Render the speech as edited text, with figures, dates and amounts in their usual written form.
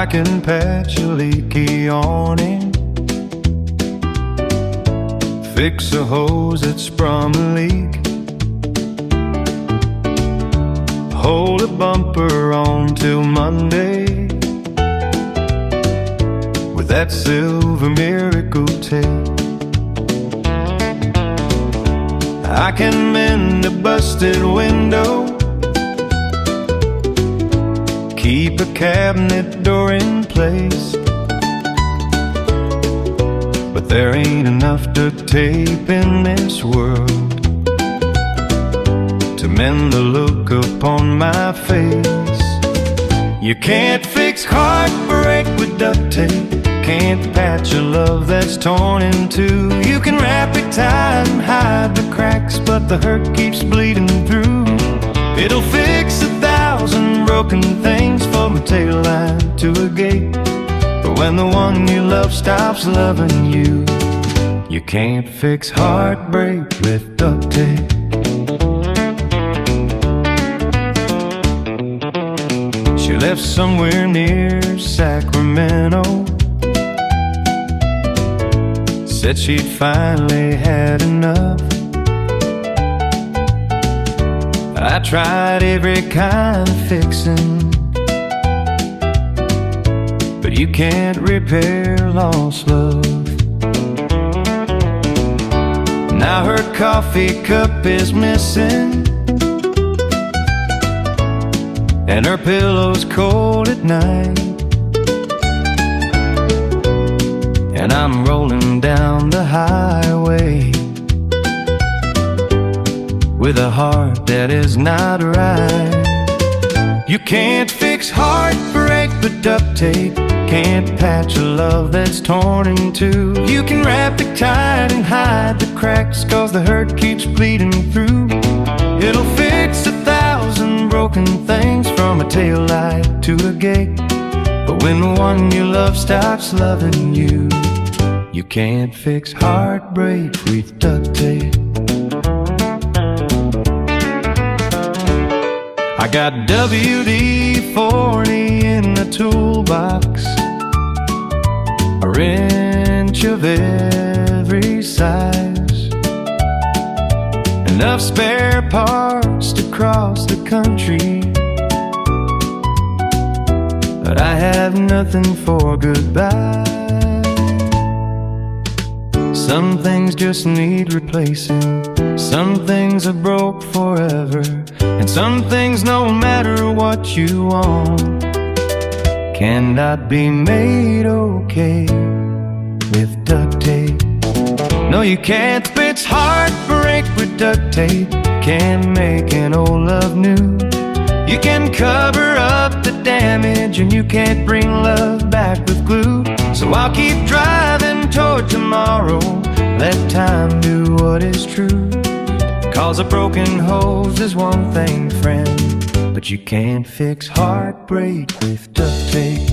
can patch a leaky awning, fix a hose that sprung a leak, hold a bumper on till Monday with that silver miracle tape. I can mend a busted window, keep a cabinet door in place, but there ain't enough duct tape in this world to mend the look upon my face. You can't fix heartbreak with duct tape, can't patch a love that's torn in two. You can wrap it tight and hide the cracks, but the hurt keeps bleeding through. It'll fix 1,000 broken things from a tail light to a gate, but when the one you love stops loving you, you can't fix heartbreak with duct tape. She left somewhere near Sacramento, said she'd finally had enough. I tried every kind of fixing, but you can't repair lost love. Now her coffee cup is missing, and her pillow's cold at night, and I'm rolling down the highway with a heart that is not right. You can't fix heartbreak with duct tape, can't patch a love that's torn in two. You can wrap it tight and hide the cracks, cause the hurt keeps bleeding through. It'll fix 1,000 broken things from a tail light to a gate, but when the one you love stops loving you, you can't fix heartbreak with duct tape. I got WD-40 in the toolbox, a wrench of every size, enough spare parts to cross the country, but I have nothing for goodbye. Some things just need replacing, some things are broke forever, and some things, no matter what you want, cannot be made okay with duct tape. No, you can't fix heartbreak with duct tape, can't make an old love new. You can cover up the damage, and you can't bring love back with glue. So I'll keep driving toward tomorrow, let time do what is true. Cause a broken hose is one thing, friend, but you can't fix heartbreak with duct tape.